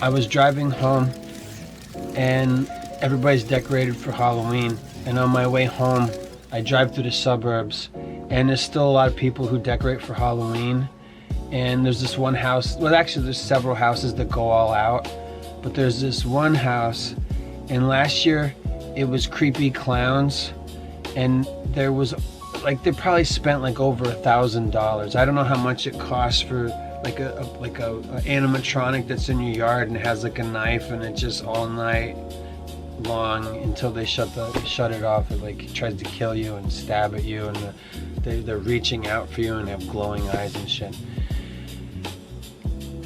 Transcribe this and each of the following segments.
I was driving home and everybody's decorated for Halloween. And on my way home, I drive through the suburbs and there's still a lot of people who decorate for Halloween. And there's this one house, well actually there's several houses that go all out, but there's this one house, and last year it was creepy clowns, and there was like, they probably spent like over $1,000. I don't know how much it costs for like a animatronic that's in your yard and has like a knife, and it just all night long until they shut it off. It like tries to kill you and stab at you, and they're reaching out for you and have glowing eyes and shit.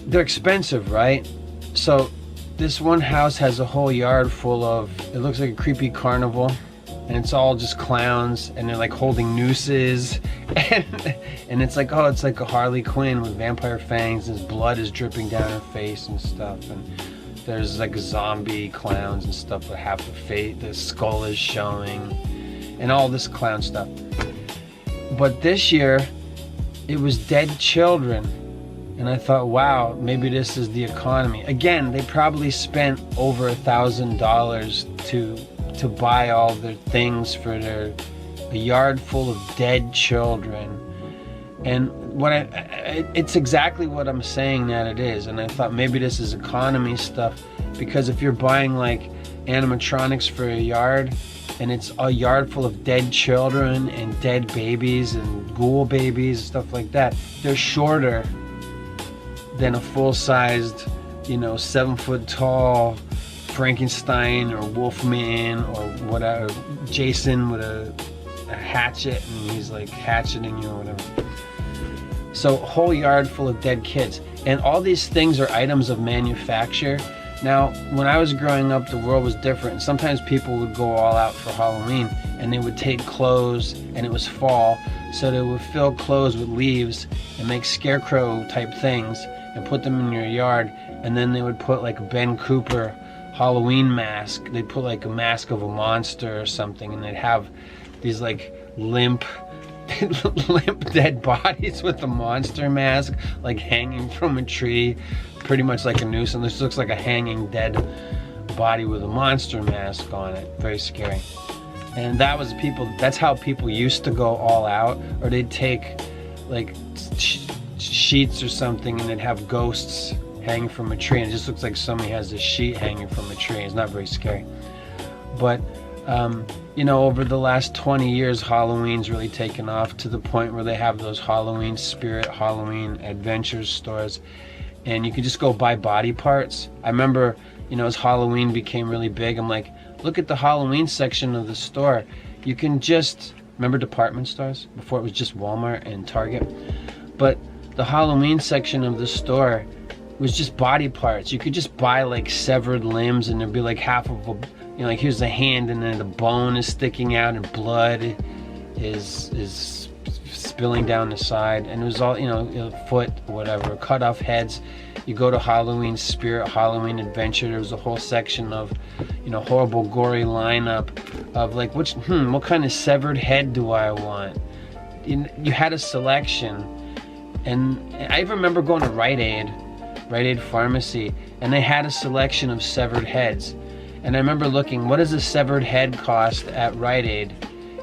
They're expensive, right? So this one house has a whole yard full of, it looks like a creepy carnival, and it's all just clowns, and they're like holding nooses, and it's like, oh, it's like a Harley Quinn with vampire fangs, and his blood is dripping down her face and stuff, and there's like zombie clowns and stuff with half the face, the skull is showing, and all this clown stuff. But this year, it was dead children. And I thought, wow, maybe this is the economy. Again, they probably spent over $1,000 to buy all their things for a yard full of dead children. And it's exactly what I'm saying that it is. And I thought maybe this is economy stuff, because if you're buying like animatronics for a yard, and it's a yard full of dead children and dead babies and ghoul babies and stuff like that, they're shorter than a full-sized, 7-foot-tall Frankenstein or Wolfman or whatever, Jason with a hatchet, and he's like hatcheting you or whatever. So a whole yard full of dead kids, and all these things are items of manufacture. Now, when I was growing up, the world was different. Sometimes people would go all out for Halloween, and they would take clothes, and it was fall, so they would fill clothes with leaves and make scarecrow type things and put them in your yard, and then they would put like a Ben Cooper Halloween mask. They'd put like a mask of a monster or something, and they'd have these like limp dead bodies with the monster mask like hanging from a tree, pretty much like a noose. And this looks like a hanging dead body with a monster mask on it. Very scary. And that's how people used to go all out. Or they'd take like sheets or something, and they'd have ghosts hanging from a tree, and it just looks like somebody has a sheet hanging from a tree. It's not very scary. But over the last 20 years, Halloween's really taken off to the point where they have those Halloween Spirit, Halloween Adventures stores, and you can just go buy body parts. I remember, as Halloween became really big, I'm like, look at the Halloween section of the store. You can just, remember department stores? Before it was just Walmart and Target. But the Halloween section of the store was just body parts. You could just buy like severed limbs, and there'd be like half of a, like here's the hand, and then the bone is sticking out, and blood is spilling down the side, and it was all, foot, whatever, cut off heads. You go to Halloween Spirit, Halloween Adventure, there was a whole section of, horrible gory lineup of like, what kind of severed head do I want? You had a selection. And I remember going to Rite Aid Pharmacy, and they had a selection of severed heads. And I remember looking, what does a severed head cost at Rite Aid?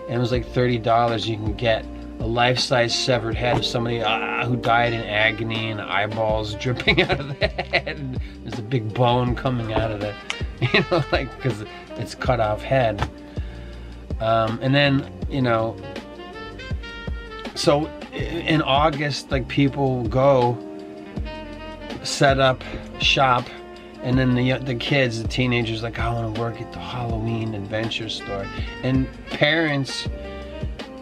And it was like $30. You can get a life-size severed head of somebody who died in agony, and eyeballs dripping out of the head. And there's a big bone coming out of it, because it's cut off head. And then, so in August, like people go set up shop, and then the kids, the teenagers, like, I want to work at the Halloween Adventure store. And parents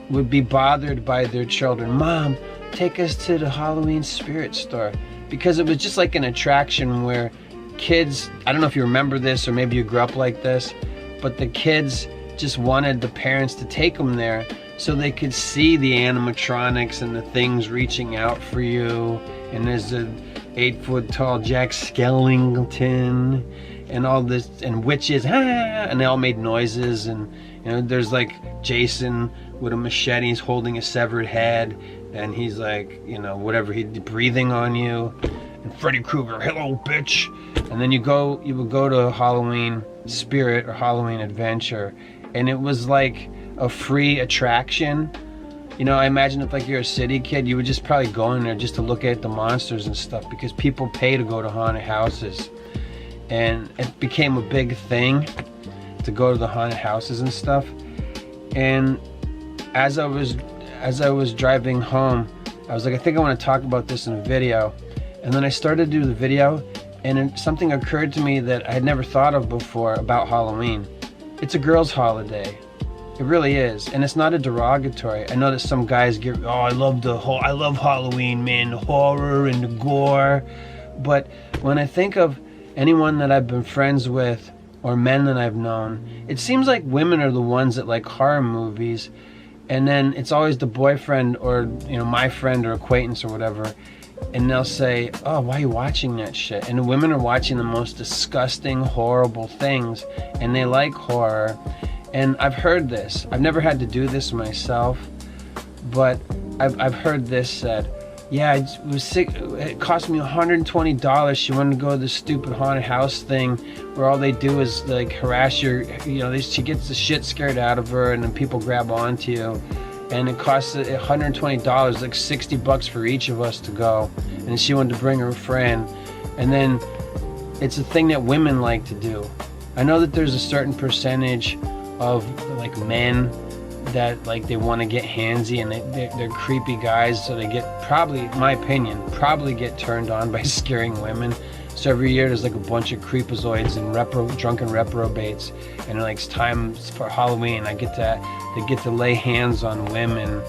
would be bothered by their children. Mom, take us to the Halloween Spirit store. Because it was just like an attraction where kids, I don't know if you remember this or maybe you grew up like this, but the kids just wanted the parents to take them there so they could see the animatronics and the things reaching out for you. And there's a 8-foot-tall Jack Skellington and all this, and witches, and they all made noises. And there's like Jason with a machete, he's holding a severed head, and he's like, whatever, he's breathing on you. and Freddy Krueger, hello bitch. And then you would go to Halloween Spirit or Halloween Adventure, and it was like a free attraction. You know, I imagine if like you're a city kid, you would just probably go in there just to look at the monsters and stuff, because people pay to go to haunted houses. And it became a big thing to go to the haunted houses and stuff. And as I was driving home, I was like, I think I want to talk about this in a video. And then I started to do the video, and something occurred to me that I had never thought of before about Halloween. It's a girls' holiday. It really is, and it's not a derogatory. I know that some guys get, oh, I love Halloween, man, the horror and the gore. But when I think of anyone that I've been friends with or men that I've known, it seems like women are the ones that like horror movies, and then it's always the boyfriend or, you know, my friend or acquaintance or whatever, and they'll say, oh, why are you watching that shit? And the women are watching the most disgusting, horrible things, and they like horror. And I've heard this. I've never had to do this myself, but I've heard this said. Yeah, it was sick. It cost me $120. She wanted to go to this stupid haunted house thing where all they do is like harass your, you know, she gets the shit scared out of her, and then people grab onto you. And it costs $120, like $60 for each of us to go. And she wanted to bring her friend. And then it's a thing that women like to do. I know that there's a certain percentage of like men that like they want to get handsy, and they're creepy guys, so they get, probably, in my opinion, probably get turned on by scaring women. So every year there's like a bunch of creepazoids and drunken reprobates, and like it's time for Halloween. They get to lay hands on women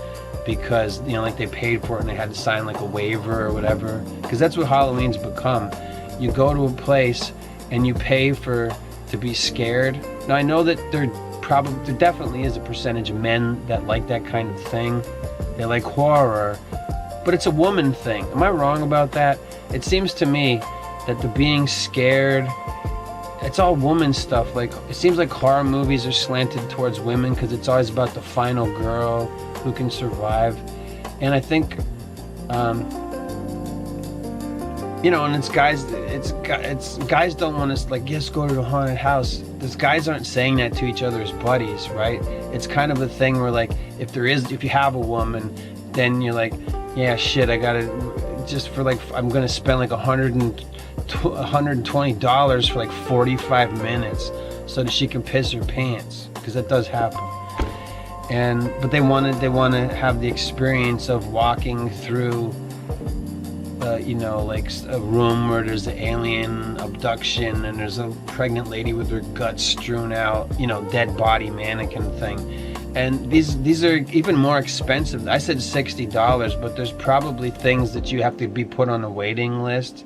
because, you know, like they paid for it and they had to sign like a waiver or whatever, because that's what Halloween's become. You go to a place and you pay to be scared. Now I know that there definitely is a percentage of men that like that kind of thing. They like horror, but it's a woman thing. Am I wrong about that? It seems to me that the being scared, it's all woman stuff. Like, it seems like horror movies are slanted towards women because it's always about the final girl who can survive. And I think, you know, and it's guys don't want to, like, yes, go to the haunted house. These guys aren't saying that to each other as buddies, right? It's kind of a thing where, like, if you have a woman, then you're like, yeah, shit, I gotta, just for like, I'm gonna spend like $120 for like 45 minutes so that she can piss her pants, because that does happen. But they want to have the experience of walking through you know, like a room where there's an alien abduction and there's a pregnant lady with her guts strewn out, you know, dead body mannequin thing. And these are even more expensive. I said $60, but there's probably things that you have to be put on a waiting list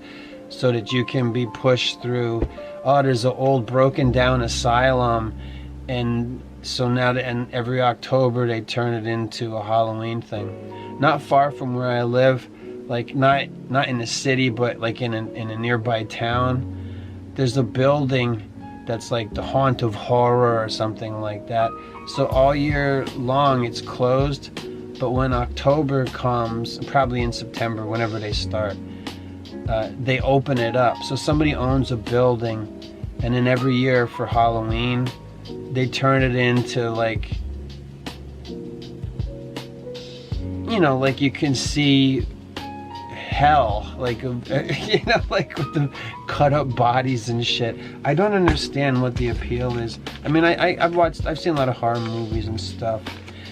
so that you can be pushed through. Oh, there's an old broken down asylum, and so now and every October they turn it into a Halloween thing. Not far from where I live, like not in the city, but like in a nearby town, there's a building that's like the haunt of horror or something like that. So all year long it's closed, but when October comes, probably in September, whenever they start, they open it up. So somebody owns a building, and then every year for Halloween they turn it into, like, you know, like you can see hell, like, you know, like with the cut up bodies and shit. I don't understand what the appeal is. I mean, I've seen a lot of horror movies and stuff.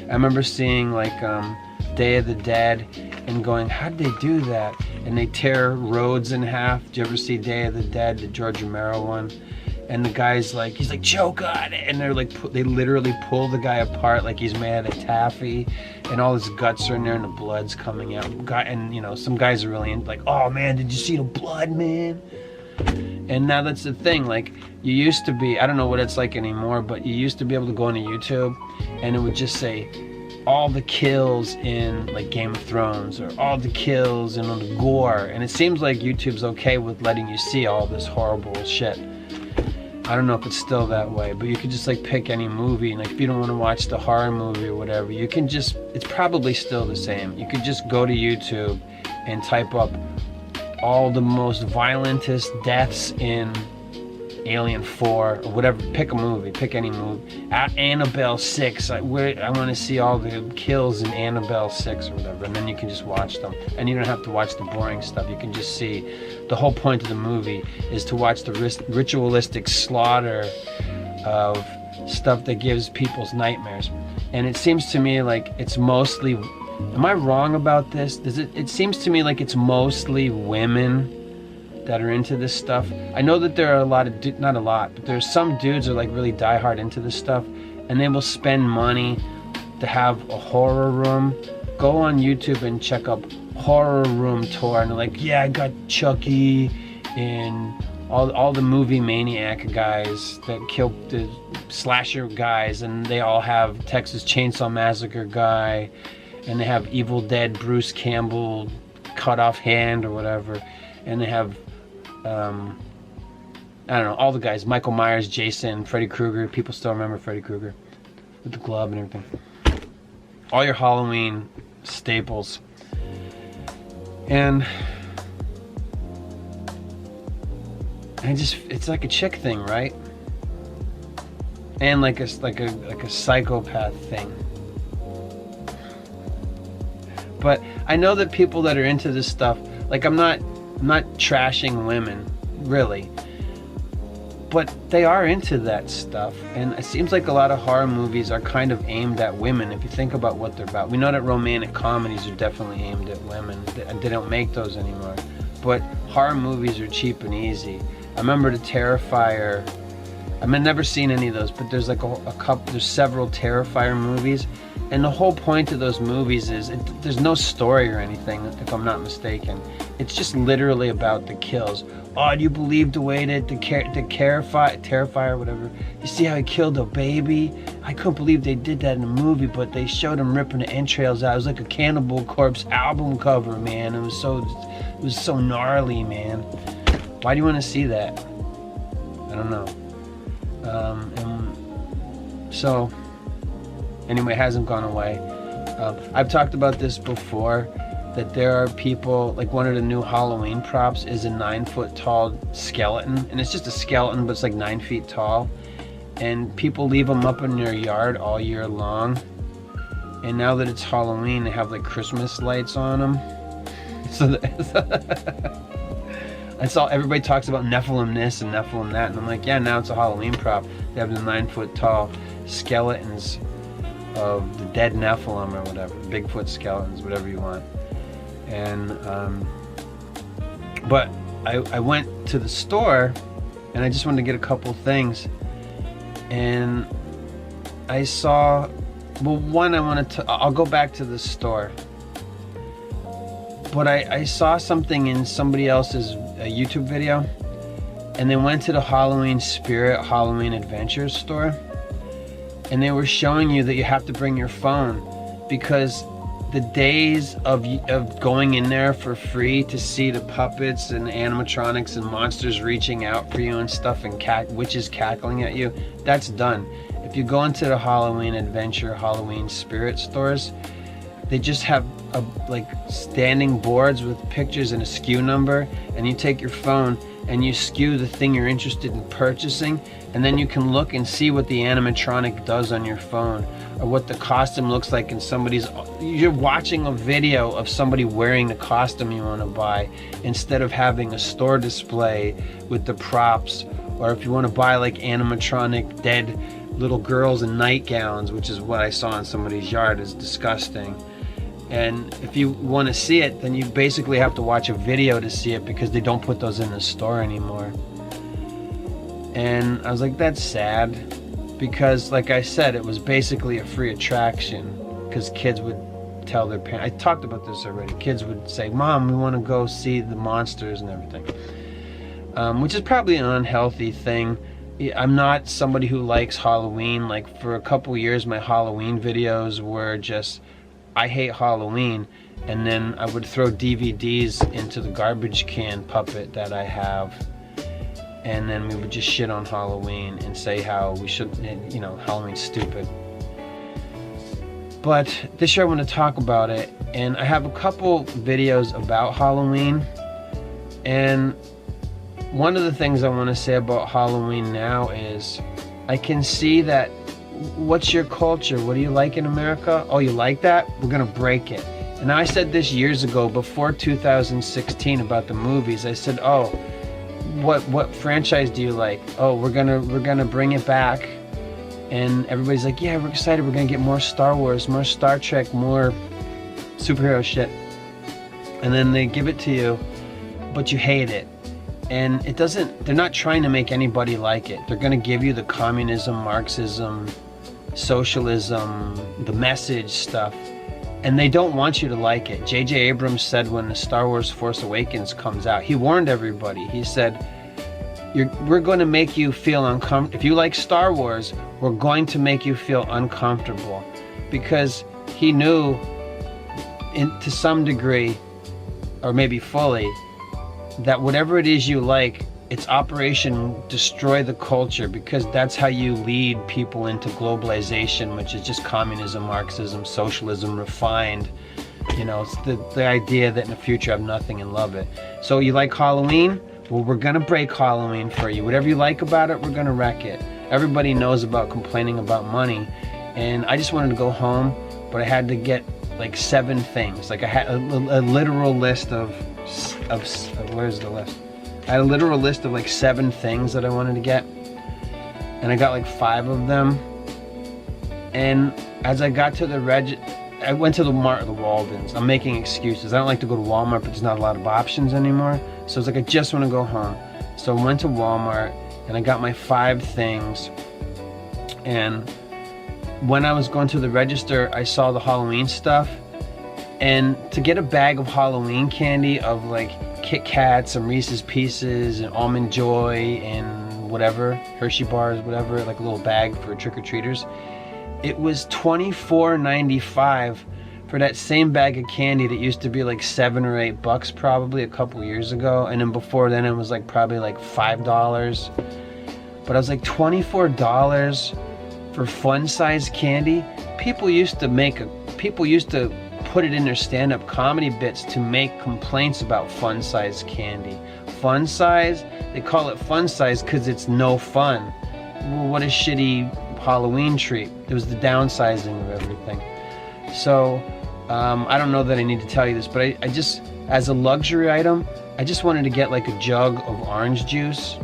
I remember seeing like Day of the Dead and going, how'd they do that? And they tear roads in half. Did you ever see Day of the Dead, the George Romero one? And the guy's like, he's like, choke on it, and they're like, they literally pull the guy apart like he's made out of taffy, and all his guts are in there and the blood's coming out. And you know, some guys are really like, oh man, did you see the blood, man? And now that's the thing, like, you used to be, I don't know what it's like anymore, but you used to be able to go onto YouTube and it would just say all the kills in like Game of Thrones, or all the kills and all the gore, and it seems like YouTube's okay with letting you see all this horrible shit. I don't know if it's still that way, but you could just like pick any movie, and like if you don't want to watch the horror movie or whatever, you can just, it's probably still the same. You could just go to YouTube and type up all the most violentest deaths in Alien 4 or whatever. Pick a movie, pick any movie. At Annabelle 6, I want to see all the kills in Annabelle 6 or whatever, and then you can just watch them. And you don't have to watch the boring stuff. You can just see. The whole point of the movie is to watch the ritualistic slaughter of stuff that gives people's nightmares. And it seems to me like it's mostly, am I wrong about this? It seems to me like it's mostly women that are into this stuff. I know that there are a lot of, not a lot, but there's some dudes who are like really diehard into this stuff, and they will spend money to have a horror room. Go on YouTube and check up horror room tour, and they're like, yeah, I got Chucky and all the movie maniac guys that kill the slasher guys, and they all have Texas Chainsaw Massacre guy, and they have Evil Dead Bruce Campbell cut off hand or whatever, and they have I don't know, all the guys, Michael Myers, Jason, Freddy Krueger. People still remember Freddy Krueger with the glove and everything. All your Halloween staples. And it's like a chick thing, right? And like a psychopath thing. But I know that people that are into this stuff, like I'm not trashing women, really, but they are into that stuff, and it seems like a lot of horror movies are kind of aimed at women if you think about what they're about. We know that romantic comedies are definitely aimed at women. They don't make those anymore, but horror movies are cheap and easy. I remember the Terrifier. I've never seen any of those, but there's like a couple, there's several Terrifier movies, and the whole point of those movies is there's no story or anything, if I'm not mistaken. It's just literally about the kills. Oh, do you believe the way that the Terrifier, whatever, you see how he killed a baby? I couldn't believe they did that in the movie, but they showed him ripping the entrails out. It was like a Cannibal Corpse album cover, man. It was so gnarly, man. Why do you want to see that? I don't know. And so anyway, it hasn't gone away. I've talked about this before, that there are people, like one of the new Halloween props is a 9-foot tall skeleton, and it's just a skeleton, but it's like 9 feet tall, and people leave them up in their yard all year long. And now that it's Halloween, they have like Christmas lights on them. So I saw everybody talks about Nephilim this and Nephilim that, and I'm like, yeah, now it's a Halloween prop. They have the 9-foot tall skeletons of the dead Nephilim or whatever, Bigfoot skeletons, whatever you want. And but I went to the store, and I just wanted to get a couple things, and I saw, well, one, I'll go back to the store, but I saw something in somebody else's YouTube video, and they went to the Halloween Spirit Halloween Adventures store, and they were showing you that you have to bring your phone, because the days of going in there for free to see the puppets and animatronics and monsters reaching out for you and stuff, and witches cackling at you, that's done. If you go into the Halloween Adventure, Halloween Spirit stores, they just have like standing boards with pictures and a SKU number, and you take your phone and you SKU the thing you're interested in purchasing, and then you can look and see what the animatronic does on your phone, or what the costume looks like in you're watching a video of somebody wearing the costume you want to buy, instead of having a store display with the props. Or if you want to buy like animatronic dead little girls in nightgowns, which is what I saw in somebody's yard, is disgusting. And if you want to see it, then you basically have to watch a video to see it, because they don't put those in the store anymore. And I was like, that's sad, because like I said, it was basically a free attraction, because kids would tell their parents, I talked about this already, kids would say, Mom, we want to go see the monsters and everything, which is probably an unhealthy thing. I'm not somebody who likes Halloween. Like for a couple years, my Halloween videos were just, I hate Halloween, and then I would throw DVDs into the garbage can puppet that I have, and then we would just shit on Halloween and say how we should, you know, Halloween's stupid. But this year I want to talk about it, and I have a couple videos about Halloween, And one of the things I want to say about Halloween now is I can see that, what's your culture? What do you like in America? Oh, you like that? We're going to break it. And I said this years ago, before 2016, about the movies. I said, oh, what franchise do you like? Oh, we're gonna bring it back. And everybody's like, yeah, we're excited. We're gonna get more Star Wars, more Star Trek, more superhero shit. And then they give it to you, but you hate it. And it doesn't, they're not trying to make anybody like it. They're gonna give you the communism, Marxism, socialism, the message stuff. And they don't want you to like it. J.J. Abrams said when the Star Wars Force Awakens comes out, he warned everybody. He said, we're going to make you feel uncomfortable. If you like Star Wars, we're going to make you feel uncomfortable. Because he knew, to some degree, or maybe fully, that whatever it is you like, it's Operation Destroy the Culture, because that's how you lead people into globalization, which is just communism, Marxism, socialism, refined. You know, it's the idea that in the future I have nothing and love it. So you like Halloween? Well, we're gonna break Halloween for you. Whatever you like about it, we're gonna wreck it. Everybody knows about complaining about money, and I just wanted to go home, but I had to get like 7 things. Like I had a literal list of where's the list? I had a literal list of like 7 things that I wanted to get, and I got like 5 of them. And as I got to the I went to the Waldens. I'm making excuses. I don't like to go to Walmart, but there's not a lot of options anymore. So it's like, I just want to go home. So I went to Walmart and I got my 5 things. And when I was going to the register, I saw the Halloween stuff. And to get a bag of Halloween candy of like Kit Kats and Reese's Pieces and Almond Joy and whatever, Hershey bars, whatever, like a little bag for trick-or-treaters, it was $24.95 for that same bag of candy that used to be like $7 or $8 probably a couple years ago. And then before then it was like probably like $5. But I was like, $24 for fun-sized candy? People used to put it in their stand-up comedy bits to make complaints about fun-sized candy. Fun size? They call it fun size because it's no fun. Well, what a shitty Halloween treat. It was the downsizing of everything. So, I don't know that I need to tell you this, but I just, as a luxury item, I just wanted to get like a jug of orange juice.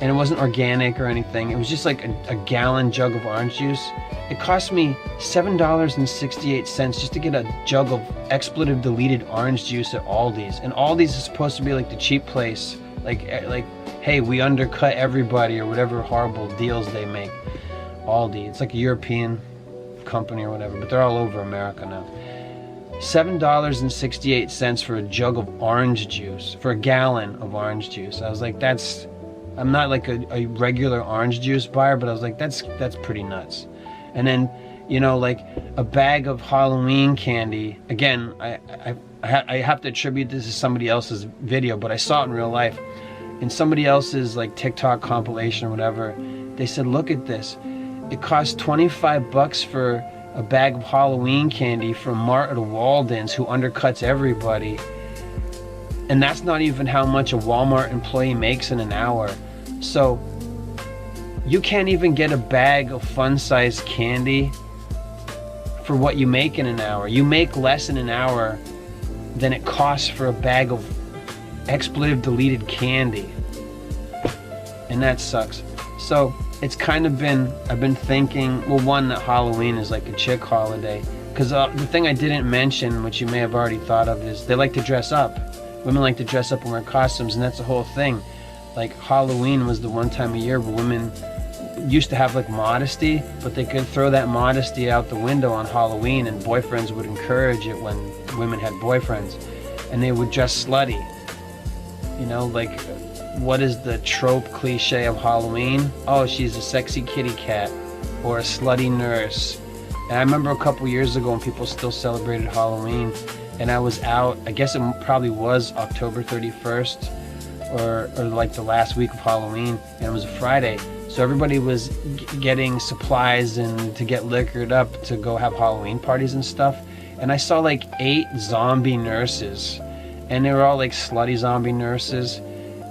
And it wasn't organic or anything. It was just like a gallon jug of orange juice. It cost me $7.68 just to get a jug of expletive deleted orange juice at Aldi's. And Aldi's is supposed to be like the cheap place. Like, hey, we undercut everybody or whatever horrible deals they make. Aldi, it's like a European company or whatever, but they're all over America now. $7.68 for a jug of orange juice, for a gallon of orange juice. I was like, I'm not like a regular orange juice buyer, but I was like, that's pretty nuts. And then, you know, like a bag of Halloween candy. Again, I have to attribute this to somebody else's video, but I saw it in real life. In somebody else's like TikTok compilation or whatever, they said, look at this. It costs $25 for a bag of Halloween candy from Mart or Walden's, who undercuts everybody. And that's not even how much a Walmart employee makes in an hour. So you can't even get a bag of fun-sized candy for what you make in an hour. You make less in an hour than it costs for a bag of expletive deleted candy. And that sucks. So it's kind of been, I've been thinking, well, one, that Halloween is like a chick holiday. Because the thing I didn't mention, which you may have already thought of, is they like to dress up. Women like to dress up and wear costumes, and that's the whole thing. Like, Halloween was the one time a year where women used to have like modesty, but they could throw that modesty out the window on Halloween, and boyfriends would encourage it when women had boyfriends, and they would dress slutty. You know, like, what is the trope cliche of Halloween? Oh, she's a sexy kitty cat or a slutty nurse. And I remember a couple years ago when people still celebrated Halloween, and I was out, I guess it probably was October 31st or like the last week of Halloween, and it was a Friday. So everybody was getting supplies and to get liquored up to go have Halloween parties and stuff. And I saw like 8 zombie nurses. and they were all like slutty zombie nurses,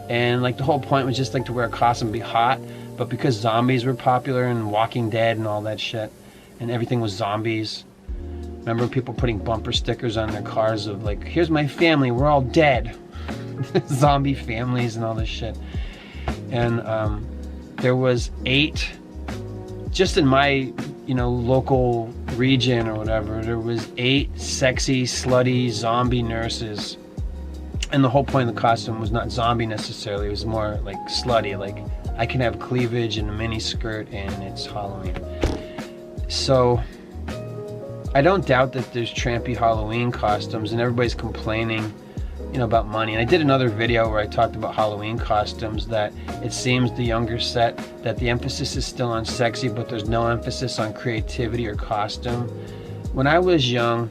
and like the whole point was just like to wear a costume and be hot. But because zombies were popular and Walking Dead and all that shit, and everything was zombies. Remember people putting bumper stickers on their cars of like, here's my family, we're all dead. Zombie families and all this shit. And there was 8, just in my, you know, local region or whatever, there was 8 sexy, slutty zombie nurses. And the whole point of the costume was not zombie necessarily, it was more like slutty, like I can have cleavage and a mini skirt and it's Halloween. So I don't doubt that there's trampy Halloween costumes, and everybody's complaining, you know, about money. And I did another video where I talked about Halloween costumes, that it seems the younger set that the emphasis is still on sexy, but there's no emphasis on creativity or costume. When I was young,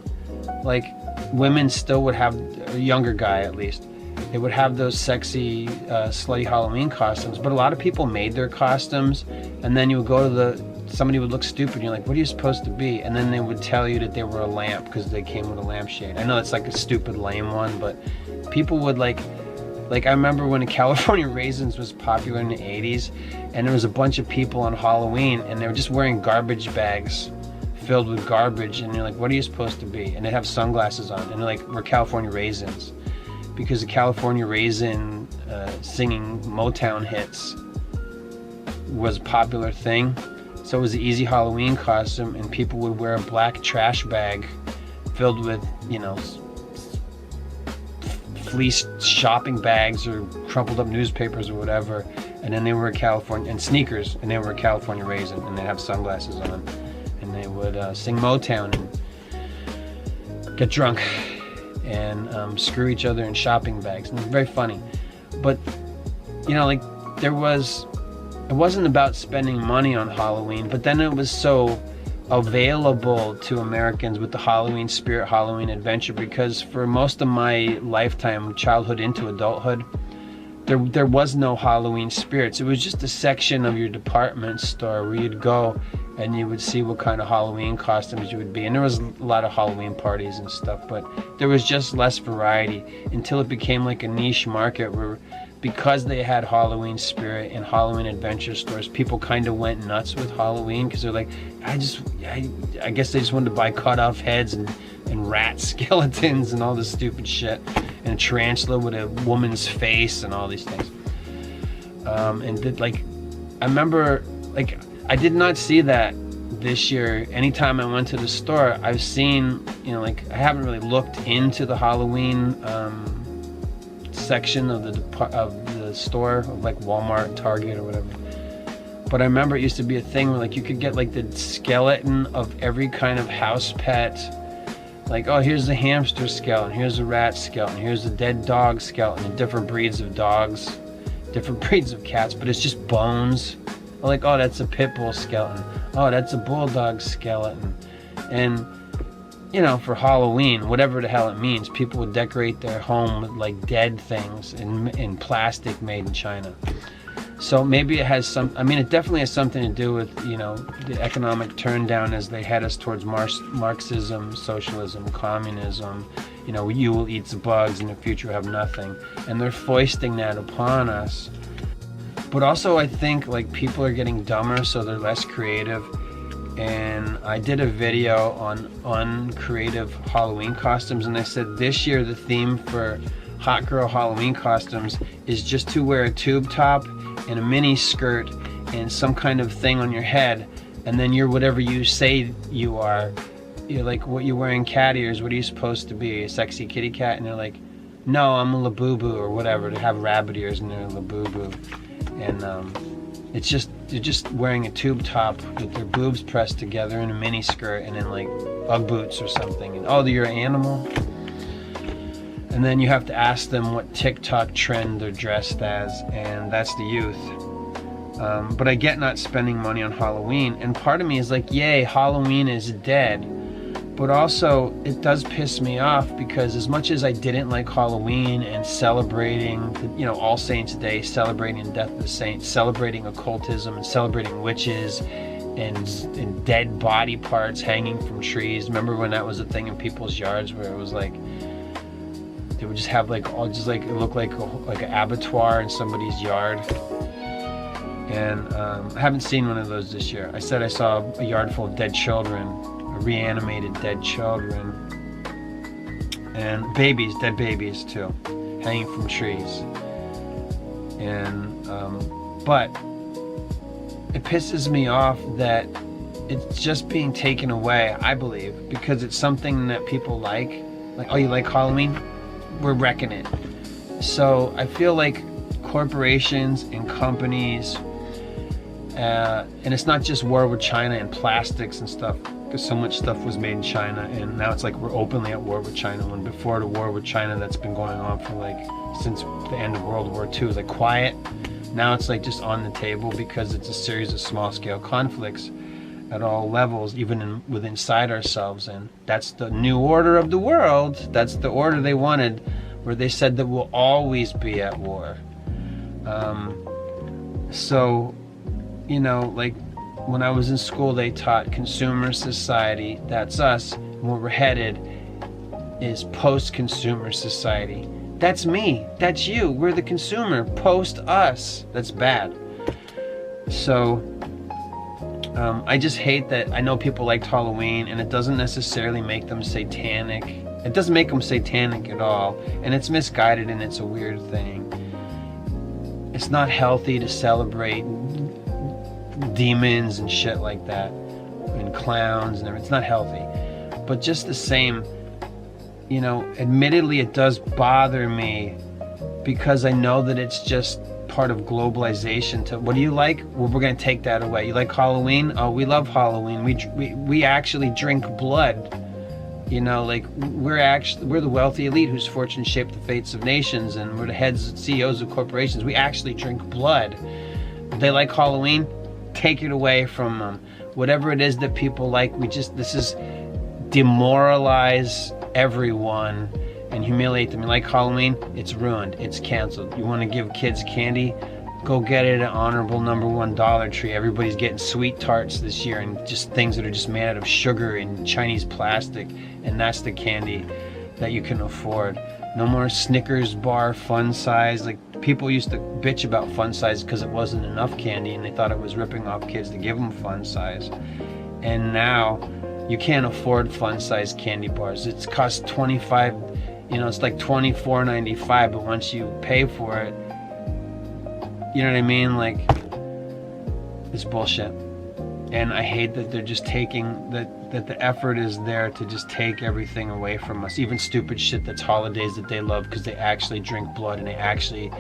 like, women still would have, a younger guy at least, they would have those sexy, slutty Halloween costumes, but a lot of people made their costumes, and then you would go to somebody would look stupid, you're like, what are you supposed to be? And then they would tell you that they were a lamp because they came with a lampshade. I know it's like a stupid lame one, but people would like I remember when California Raisins was popular in the 80s, and there was a bunch of people on Halloween and they were just wearing garbage bags filled with garbage, and you're like, what are you supposed to be? And they have sunglasses on, and they're like, we're California Raisins, because the California Raisin singing Motown hits was a popular thing. So it was an easy Halloween costume, and people would wear a black trash bag filled with, you know, fleece shopping bags or crumpled up newspapers or whatever, and then they were California, and sneakers, and they were California Raisin, and they'd have sunglasses on, and they would sing Motown and get drunk and screw each other in shopping bags, and it was very funny. But, you know, like, it wasn't about spending money on Halloween, but then it was so available to Americans with the Halloween spirit, Halloween adventure, because for most of my lifetime, childhood into adulthood, there was no Halloween spirits. It was just a section of your department store where you'd go and you would see what kind of Halloween costumes you would be. And there was a lot of Halloween parties and stuff, but there was just less variety until it became like a niche market where, because they had Halloween spirit and Halloween adventure stores, people kind of went nuts with Halloween because they're like, I guess they just wanted to buy cut off heads and rat skeletons and all this stupid shit, and a tarantula with a woman's face and all these things. And did, like, I remember, like, I did not see that this year. Anytime I went to the store, I've seen, you know, like, I haven't really looked into the Halloween section of the store, of like Walmart, Target, or whatever. But I remember it used to be a thing where, like, you could get like the skeleton of every kind of house pet. Like, oh, here's the hamster skeleton, here's the rat skeleton, here's the dead dog skeleton, and different breeds of dogs, different breeds of cats, but it's just bones. Like, oh, that's a pit bull skeleton, oh, that's a bulldog skeleton. And, you know, for Halloween, whatever the hell it means, people would decorate their home with like dead things in plastic made in China. So maybe it has some, I mean, it definitely has something to do with, you know, the economic turndown as they head us towards Marxism, socialism, communism. You know, you will eat the bugs, in the future have nothing. And they're foisting that upon us. But also, I think, like, people are getting dumber, so they're less creative. And I did a video on uncreative Halloween costumes, and I said this year the theme for hot girl Halloween costumes is just to wear a tube top and a mini skirt and some kind of thing on your head, and then you're whatever you say you are. You're like, what you're wearing cat ears, what are you supposed to be, a sexy kitty cat? And they're like, no, I'm a labubu or whatever. They have rabbit ears and they're a labubu. And it's just, you're just wearing a tube top with their boobs pressed together in a mini skirt and then like Ugg boots or something. And oh, you're an animal? And then you have to ask them what TikTok trend they're dressed as, and that's the youth. But I get not spending money on Halloween, and part of me is like, yay, Halloween is dead. But also, it does piss me off because as much as I didn't like Halloween and celebrating, you know, All Saints Day, celebrating the death of the saints, celebrating occultism and celebrating witches and dead body parts hanging from trees. Remember when that was a thing in people's yards where it was like, they They would just have like all just like it looked like an abattoir in somebody's yard. And I haven't seen one of those this year. I said I saw a yard full of dead children, reanimated dead children, and babies, dead babies too, hanging from trees. And but it pisses me off that it's just being taken away, I believe, because it's something that people like. Like, oh, you like Halloween? We're wrecking it. So I feel like corporations and companies, and it's not just war with China and plastics and stuff, because so much stuff was made in China, and now it's like we're openly at war with China, when before the war with China that's been going on for like since the end of World War II was like quiet. Now it's like just on the table because it's a series of small-scale conflicts at all levels, even within inside ourselves. And that's the new order of the world. That's the order they wanted, where they said that we'll always be at war. So, you know, like when I was in school, they taught consumer society. That's us. And where we're headed is post-consumer society. That's me. That's you. We're the consumer. Post us. That's bad. So I just hate that. I know people liked Halloween, and it doesn't necessarily make them satanic. It doesn't make them satanic at all, and it's misguided, and it's a weird thing. It's not healthy to celebrate demons and shit like that, and clowns and everything. It's not healthy. But just the same, you know, admittedly it does bother me, because I know that it's just part of globalization. To what do you like? Well, we're gonna take that away. You like Halloween? Oh, we love Halloween. We actually drink blood. You know, like we're the wealthy elite whose fortune shaped the fates of nations, and we're the heads, CEOs of corporations. We actually drink blood. They like Halloween? Take it away from them. Whatever it is that people like, this is demoralize everyone and humiliate them. You like Halloween? It's ruined. It's canceled. You want to give kids candy? Go get it at honorable #1 Dollar Tree. Everybody's getting sweet tarts this year, and just things that are just made out of sugar and Chinese plastic, and that's the candy that you can afford. No more Snickers bar fun size. Like, people used to bitch about fun size because it wasn't enough candy, and they thought it was ripping off kids to give them fun size. And now you can't afford fun size candy bars. It's cost $25, you know, it's like $24.95, but once you pay for it, you know what I mean? Like, it's bullshit. And I hate that they're just taking, that the effort is there to just take everything away from us. Even stupid shit that's holidays that they love because they actually drink blood, and they actually,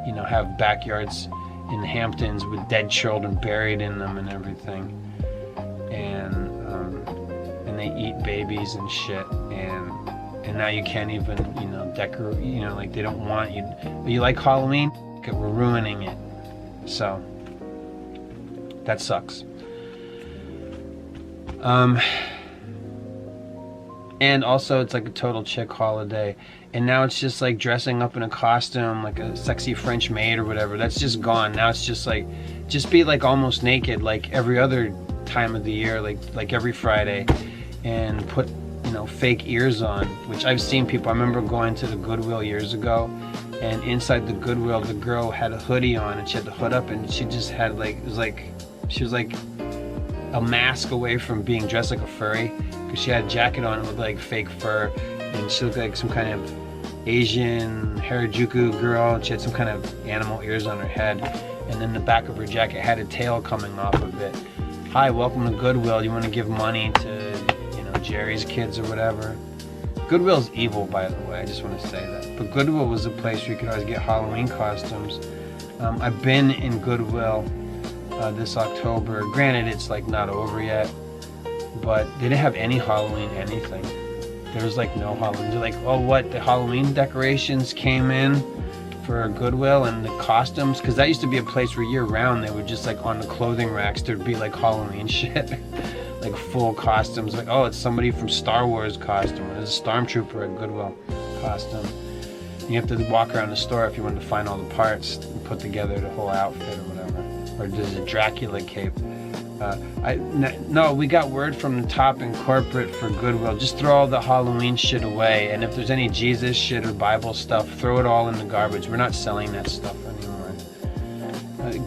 you know, have backyards in the Hamptons with dead children buried in them and everything. And they eat babies and shit. And now you can't even, you know, decorate, you know, like they don't want you. You like Halloween? Okay, we're ruining it. So that sucks. And also it's like a total chick holiday, and now it's just like dressing up in a costume like a sexy French maid or whatever. That's just gone. Now it's just like, just be like almost naked like every other time of the year, like every Friday, and put, you know, fake ears on, which I've seen people. I remember going to the Goodwill years ago, and inside the Goodwill the girl had a hoodie on, and she had the hood up, and she just had like, it was like, she was like a mask away from being dressed like a furry, because she had a jacket on with like fake fur, and she looked like some kind of Asian Harajuku girl, and she had some kind of animal ears on her head, and then the back of her jacket had a tail coming off of it. Hi, welcome to Goodwill. You want to give money to, you know, Jerry's kids or whatever? Goodwill's evil, by the way. I just want to say that. But Goodwill was a place where you could always get Halloween costumes. I've been in Goodwill this October. Granted, it's like not over yet, but they didn't have any Halloween anything. There was like no Halloween. They're like, oh, what? The Halloween decorations came in for Goodwill, and the costumes, because that used to be a place where year round they would just like on the clothing racks there'd be like Halloween shit. Like full costumes, like, oh, it's somebody from Star Wars costume, or there's a stormtrooper at Goodwill costume. You have to walk around the store if you want to find all the parts and put together the whole outfit or whatever. Or there's a Dracula cape. No, we got word from the top in corporate for Goodwill. Just throw all the Halloween shit away, and if there's any Jesus shit or Bible stuff, throw it all in the garbage. We're not selling that stuff anymore.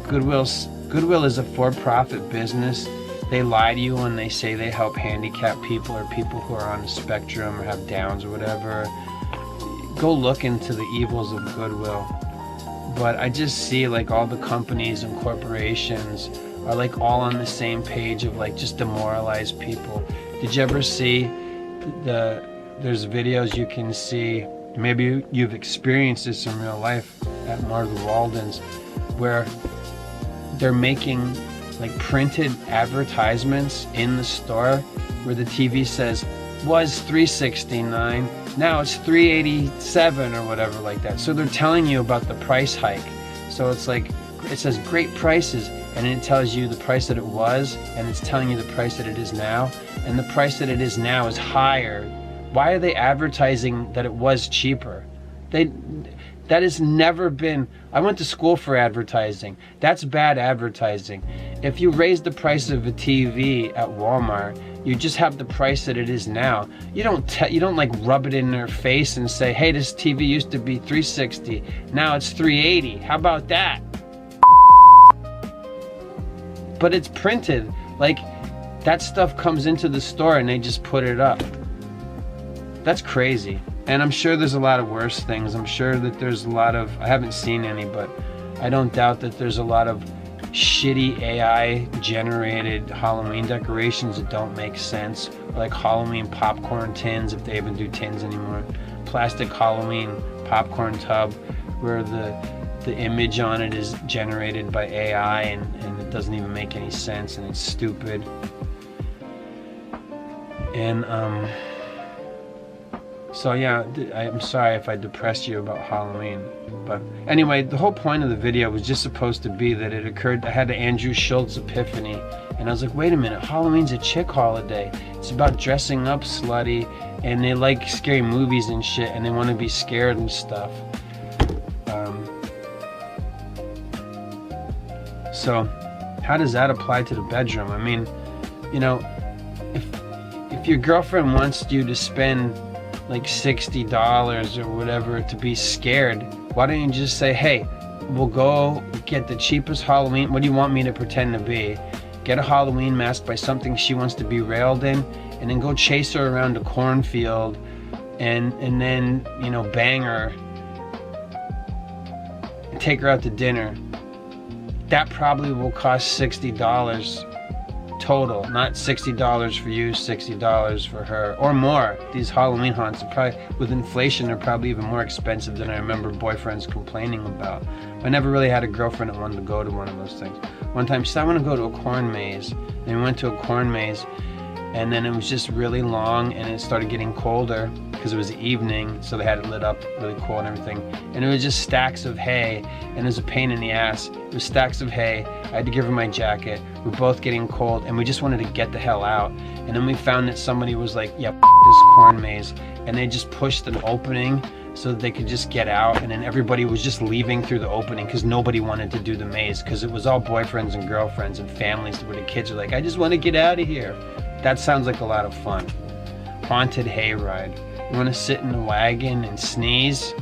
Goodwill is a for-profit business. They lie to you when they say they help handicapped people or people who are on the spectrum or have Downs or whatever. Go look into the evils of Goodwill. But I just see like all the companies and corporations are like all on the same page of like just demoralized people. Did you ever see there's videos you can see, maybe you've experienced this in real life at Martha Walden's, where they're making like printed advertisements in the store where the TV says was $369, now it's $387 or whatever like that. So they're telling you about the price hike. So it's like, it says great prices, and it tells you the price that it was, and it's telling you the price that it is now, and the price that it is now is higher. Why are they advertising that it was cheaper? That has never been. I went to school for advertising. That's bad advertising. If you raise the price of a TV at Walmart, you just have the price that it is now. You don't like rub it in their face and say, hey, this TV used to be $360, now it's $380. How about that? But it's printed. Like, that stuff comes into the store and they just put it up. That's crazy. And I'm sure there's a lot of worse things. I'm sure that there's a lot of, I haven't seen any, but I don't doubt that there's a lot of shitty AI generated Halloween decorations that don't make sense. Like Halloween popcorn tins, if they even do tins anymore. Plastic Halloween popcorn tub where the image on it is generated by AI and it doesn't even make any sense and it's stupid. And so yeah, I'm sorry if I depressed you about Halloween. But anyway, the whole point of the video was just supposed to be that it occurred, I had the Andrew Schultz epiphany, and I was like, wait a minute, Halloween's a chick holiday. It's about dressing up slutty, and they like scary movies and shit, and they want to be scared and stuff. So how does that apply to the bedroom? I mean, you know, if your girlfriend wants you to spend like $60 or whatever to be scared, why don't you just say, hey, we'll go get the cheapest Halloween, what do you want me to pretend to be? Get a Halloween mask by something she wants to be railed in, and then go chase her around a cornfield and then, you know, bang her and take her out to dinner. That probably will cost $60 total, not $60 for you, $60 for her, or more. These Halloween haunts are probably, with inflation, are probably even more expensive than I remember boyfriends complaining about. I never really had a girlfriend that wanted to go to one of those things. One time she said, I want to go to a corn maze, and we went to a corn maze, and then it was just really long, and it started getting colder because it was the evening, so they had it lit up really cool and everything, and it was just stacks of hay, and it was a pain in the ass. It was stacks of hay. I had to give her my jacket. We were both getting cold, and we just wanted to get the hell out. And then we found that somebody was like, yeah, this corn maze, and they just pushed an opening so that they could just get out, and then everybody was just leaving through the opening because nobody wanted to do the maze, because it was all boyfriends and girlfriends and families where the kids are like, I just want to get out of here. That sounds like a lot of fun. Haunted hayride. You want to sit in the wagon and sneeze?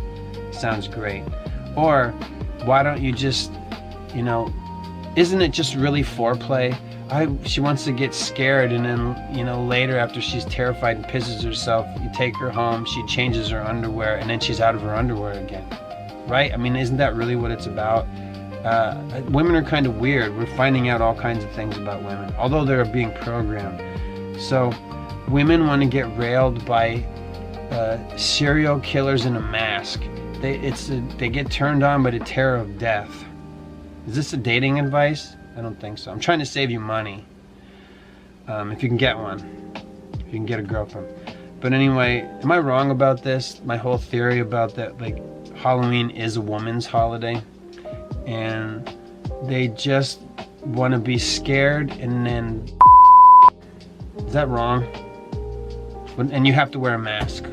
Sounds great. Or why don't you just, you know, isn't it just really foreplay? She wants to get scared, and then, you know, later after she's terrified and pisses herself, you take her home, she changes her underwear, and then she's out of her underwear again. Right? I mean, isn't that really what it's about? Women are kind of weird. We're finding out all kinds of things about women, although they're being programmed. So women want to get railed by serial killers in a mask. They get turned on by the terror of death. Is this a dating advice? I don't think so. I'm trying to save you money. If you can get one. If you can get a girlfriend. But anyway, am I wrong about this? My whole theory about that, like, Halloween is a woman's holiday, and they just want to be scared, and then is that wrong? And you have to wear a mask.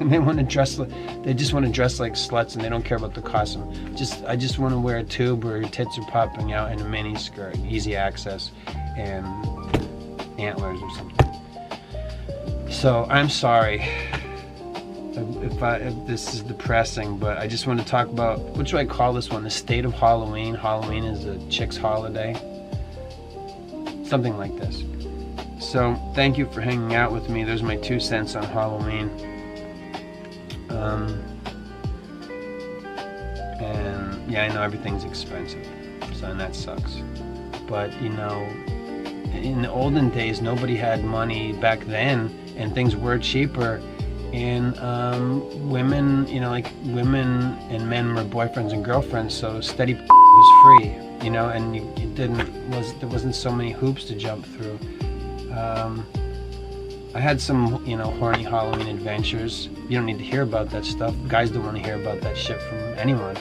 And they want to dress like, They just want to dress like sluts and they don't care about the costume. I just want to wear a tube where your tits are popping out and a mini skirt, easy access, and antlers or something. So I'm sorry if this is depressing, but I just want to talk about, what should I call this one? The state of Halloween. Halloween is a chick's holiday. Something like this. So thank you for hanging out with me. There's my 2 cents on Halloween. And yeah, I know everything's expensive, so, and that sucks. But you know, in the olden days, nobody had money back then, and things were cheaper. And women, you know, like women and men were boyfriends and girlfriends, so steady was free, you know, and there wasn't so many hoops to jump through. I had some, you know, horny Halloween adventures. You don't need to hear about that stuff. Guys don't want to hear about that shit from anyone.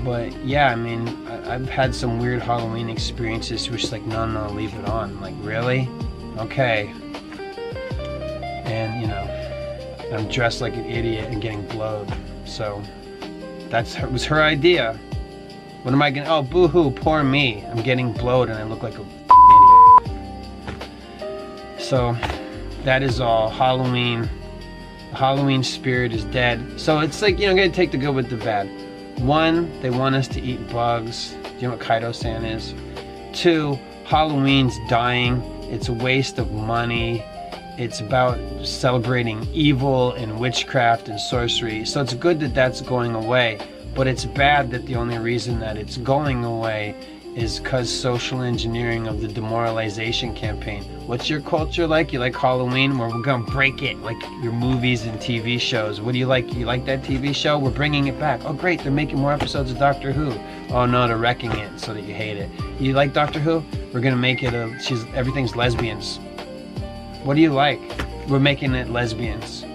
But yeah, I mean, I've had some weird Halloween experiences which is like, no, leave it on. Like, really? Okay. And, you know, I'm dressed like an idiot and getting blowed. So, was her idea. What am I gonna, oh, boo-hoo, poor me. I'm getting blowed and I look like a idiot. So, that is all. Halloween. The Halloween spirit is dead. So it's like, you know, I'm gonna take the good with the bad. 1, they want us to eat bugs. Do you know what Kaido-san is? 2, Halloween's dying. It's a waste of money. It's about celebrating evil and witchcraft and sorcery. So it's good that that's going away. But it's bad that the only reason that it's going away is because social engineering of the demoralization campaign. What's your culture like? You like Halloween? Well, we're gonna break it, like your movies and TV shows. What do you like? You like that TV show? We're bringing it back. Oh great, they're making more episodes of Doctor Who. Oh no, they're wrecking it so that you hate it. You like Doctor Who? We're gonna make it everything's lesbians. What do you like? We're making it lesbians.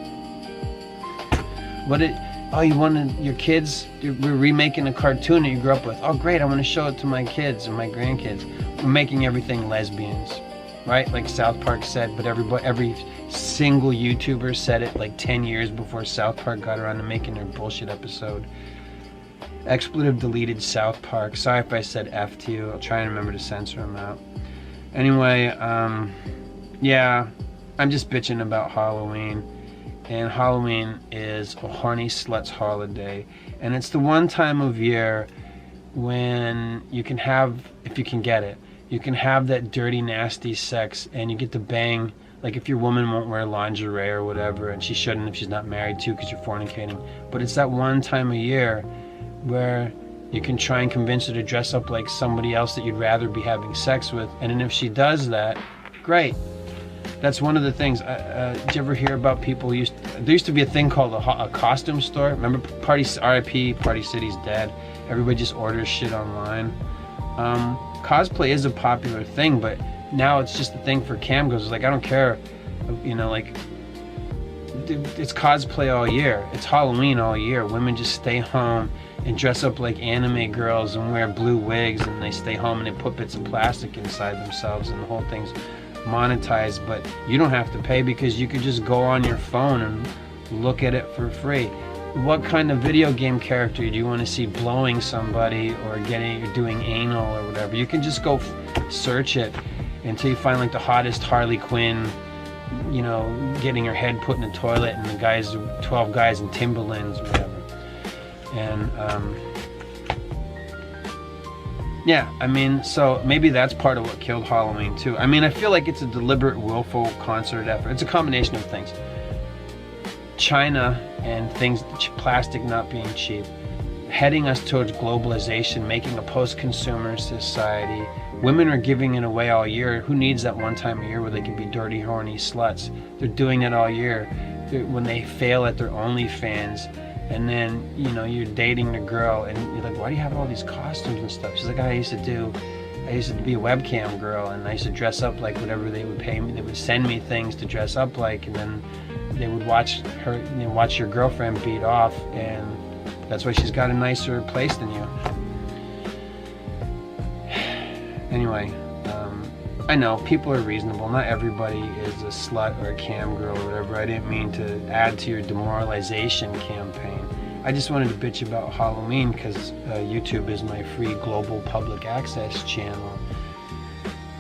Oh, you wanted your kids? We're remaking a cartoon that you grew up with. Oh, great! I want to show it to my kids and my grandkids. We're making everything lesbians, right? Like South Park said, but every single YouTuber said it like 10 years before South Park got around to making their bullshit episode. Expletive deleted South Park. Sorry if I said F to you. I'll try and remember to censor them out. Anyway, yeah, I'm just bitching about Halloween. And Halloween is a horny sluts holiday. And it's the one time of year when you can have, if you can get it, you can have that dirty, nasty sex and you get to bang, like if your woman won't wear lingerie or whatever, and she shouldn't if she's not married to because you're fornicating. But it's that one time a year where you can try and convince her to dress up like somebody else that you'd rather be having sex with. And then if she does that, great. That's one of the things. Did you ever hear about people there used to be a thing called a costume store. Remember RIP, Party City's dead. Everybody just orders shit online. Cosplay is a popular thing, but now it's just a thing for cam goes. Like, I don't care, you know, like, it's cosplay all year. It's Halloween all year. Women just stay home and dress up like anime girls and wear blue wigs, and they stay home and they put bits of plastic inside themselves, and the whole thing's monetized. But you don't have to pay because you could just go on your phone and look at it for free. What kind of video game character do you want to see blowing somebody or doing anal or whatever? You can just go search it until you find like the hottest Harley Quinn, you know, getting her head put in the toilet, and the 12 guys in Timberlands or whatever. And yeah, I mean, so maybe that's part of what killed Halloween too. I mean, I feel like it's a deliberate, willful, concerted effort. It's a combination of things. China and things, plastic not being cheap, heading us towards globalization, making a post-consumer society. Women are giving it away all year. Who needs that one time a year where they can be dirty, horny sluts? They're doing it all year. When they fail at their OnlyFans, and then, you know, you're dating a girl and you're like, why do you have all these costumes and stuff? She's like, I used to be a webcam girl, and I used to dress up like whatever they would pay me. They would send me things to dress up like, and then they would watch your girlfriend beat off, and that's why she's got a nicer place than you. Anyway, I know, people are reasonable. Not everybody is a slut or a cam girl or whatever. I didn't mean to add to your demoralization campaign. I just wanted to bitch about Halloween because YouTube is my free global public access channel.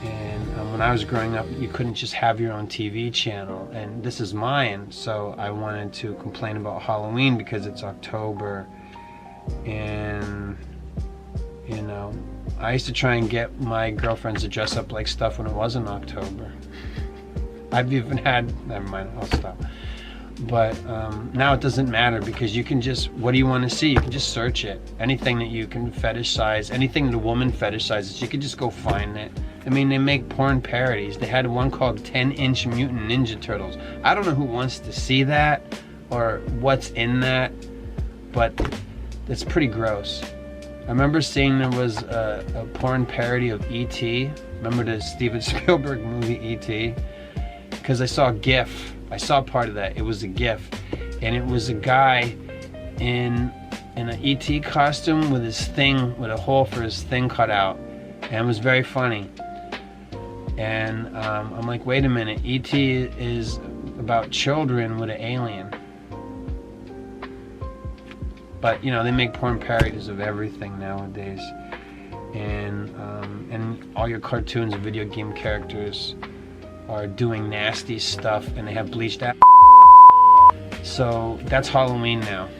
And when I was growing up, you couldn't just have your own TV channel. And this is mine, so I wanted to complain about Halloween because it's October. And, you know, I used to try and get my girlfriends to dress up like stuff when it wasn't October. I've even had, never mind, I'll stop. But now it doesn't matter because you can just, what do you want to see? You can just search it. Anything that you can fetishize, anything the woman fetishizes, you can just go find it. I mean, they make porn parodies. They had one called 10-Inch Mutant Ninja Turtles. I don't know who wants to see that or what's in that, but it's pretty gross. I remember seeing there was a porn parody of E.T. Remember the Steven Spielberg movie E.T.? Because I saw a GIF. I saw part of that. It was a GIF. And it was a guy in an E.T. costume with his thing, with a hole for his thing cut out. And it was very funny. And I'm like, wait a minute. E.T. is about children with an alien. But, you know, they make porn parodies of everything nowadays. And all your cartoons and video game characters are doing nasty stuff and they have bleached out. So that's Halloween now.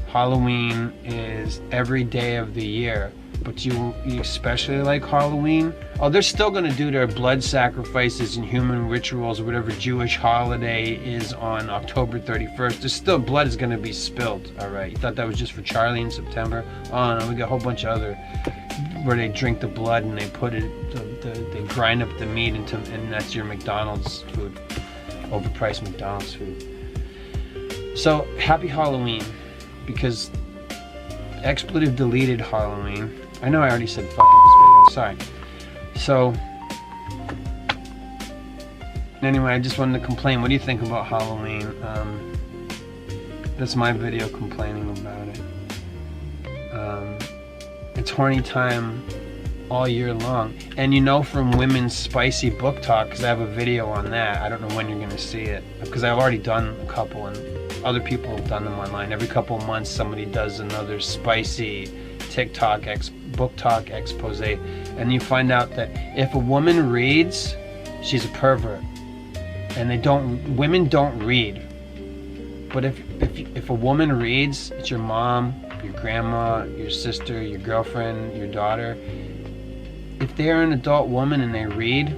Halloween is every day of the year. But you especially like Halloween? Oh, they're still going to do their blood sacrifices and human rituals or whatever Jewish holiday is on October 31st. There's still blood is going to be spilled, all right? You thought that was just for Charlie in September? Oh, no, we got a whole bunch of other where they drink the blood and they put it, they grind up the meat into, and that's your McDonald's food, overpriced McDonald's food. So, happy Halloween, because expletive deleted Halloween. I know I already said fuck in this video, sorry. So, anyway, I just wanted to complain. What do you think about Halloween? That's my video complaining about it. It's horny time all year long. And you know from Women's Spicy Book Talk, because I have a video on that. I don't know when you're going to see it, because I've already done a couple and other people have done them online. Every couple of months somebody does another spicy TikTok book talk expose, and you find out that if a woman reads, she's a pervert. And women don't read. But if a woman reads, it's your mom, your grandma, your sister, your girlfriend, your daughter. If they're an adult woman and they read,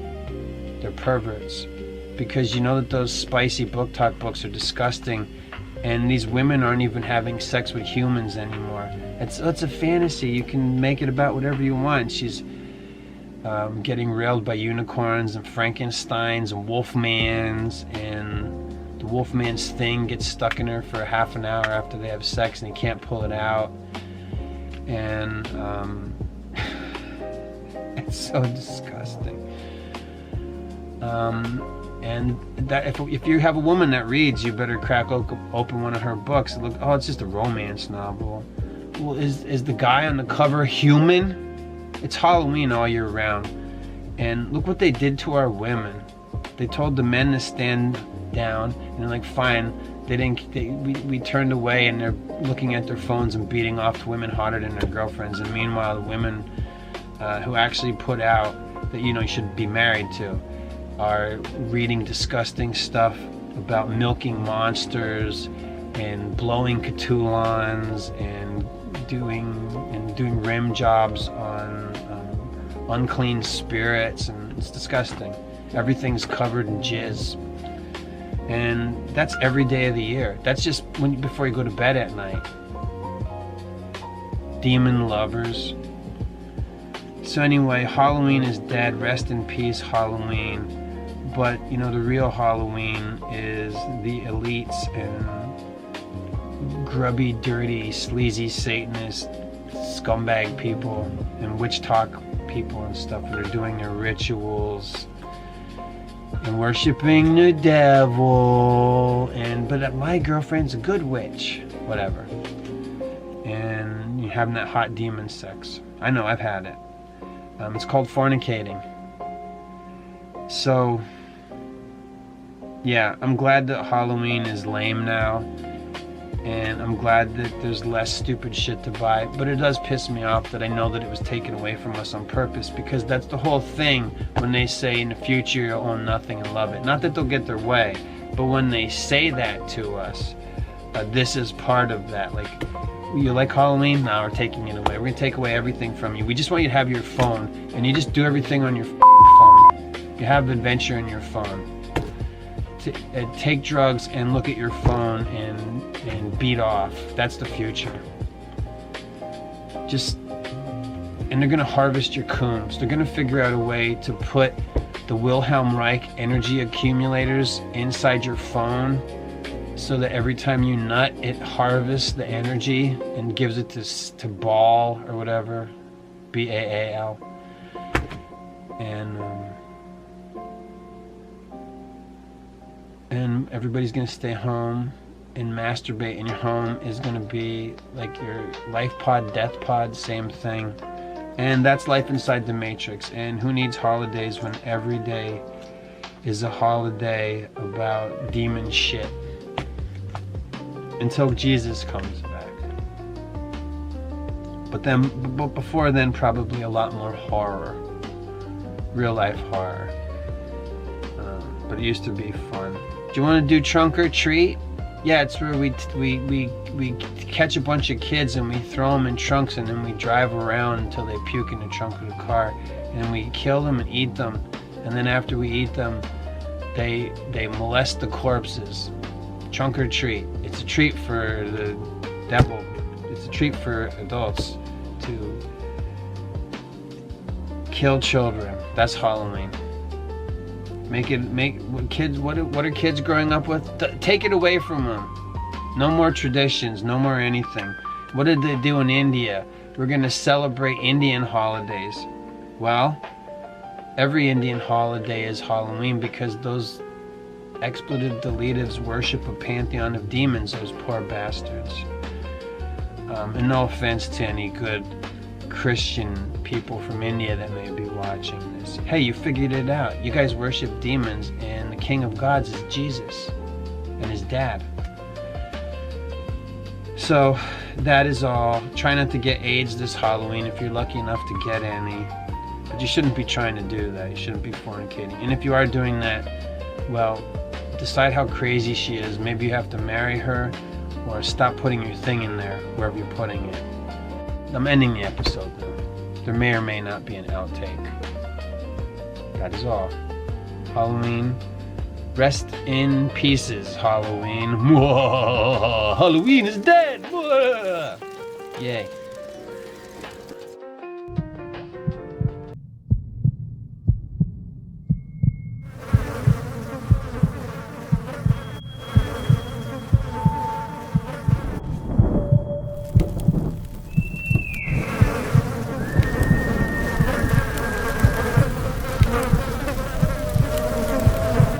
they're perverts. Because you know that those spicy book talk books are disgusting, and these women aren't even having sex with humans anymore. It's a fantasy. You can make it about whatever you want. She's getting railed by unicorns and Frankensteins and Wolfmans, and the Wolfman's thing gets stuck in her for half an hour after they have sex and he can't pull it out. And it's so disgusting. And that if you have a woman that reads, you better crack open one of her books and look. Oh, it's just a romance novel. Well, is the guy on the cover human? It's Halloween all year round, and look what they did to our women. They told the men to stand down, and they're like, fine. They didn't. We turned away, and they're looking at their phones and beating off to women hotter than their girlfriends. And meanwhile, the women who actually put out that you should be married to are reading disgusting stuff about milking monsters and blowing Cthulhans and doing rim jobs on unclean spirits, and it's disgusting. Everything's covered in jizz, and that's every day of the year. That's just before you go to bed at night. Demon lovers. So anyway, Halloween is dead. Rest in peace, Halloween. But the real Halloween is the elites and grubby, dirty, sleazy Satanist scumbag people and witch talk people and stuff that are doing their rituals and worshiping the devil. But my girlfriend's a good witch, whatever. And you're having that hot demon sex. I know, I've had it. It's called fornicating. So, yeah, I'm glad that Halloween is lame now, and I'm glad that there's less stupid shit to buy, but it does piss me off that I know that it was taken away from us on purpose, because that's the whole thing when they say in the future you'll own nothing and love it. Not that they'll get their way, but when they say that to us, this is part of that. Like, you like Halloween? Now we're taking it away. We're gonna take away everything from you. We just want you to have your phone, and you just do everything on your phone. You have adventure in your phone. Take drugs and look at your phone and beat off. That's the future. And they're gonna harvest your coons. They're gonna figure out a way to put the Wilhelm Reich energy accumulators inside your phone, so that every time you nut, it harvests the energy and gives it to Ball or whatever, Baal, and everybody's gonna stay home and masturbate, and your home is gonna be like your life pod, death pod, same thing. And that's life inside the Matrix. And who needs holidays when every day is a holiday about demon shit? Until Jesus comes back. But before then, probably a lot more horror. Real life horror. But it used to be fun. Do you want to do trunk or treat? Yeah, it's where we catch a bunch of kids and we throw them in trunks, and then we drive around until they puke in the trunk of the car, and we kill them and eat them, and then after we eat them, they molest the corpses. Trunk or treat. It's a treat for the devil. It's a treat for adults to kill children. That's Halloween. Make kids. What are kids growing up with? Take it away from them. No more traditions. No more anything. What did they do in India? We're gonna celebrate Indian holidays. Well, every Indian holiday is Halloween, because those expletive deletives worship a pantheon of demons, those poor bastards. And no offense to any good Christian people from India that may be watching this. Hey, you figured it out. You guys worship demons, and the King of Gods is Jesus and his dad. So that is all. Try not to get AIDS this Halloween if you're lucky enough to get any. But you shouldn't be trying to do that. You shouldn't be fornicating. And if you are doing that, well, decide how crazy she is. Maybe you have to marry her, or stop putting your thing in there, wherever you're putting it. I'm ending the episode though. There may or may not be an outtake. That is all. Halloween. Rest in pieces, Halloween. Halloween is dead. Yay.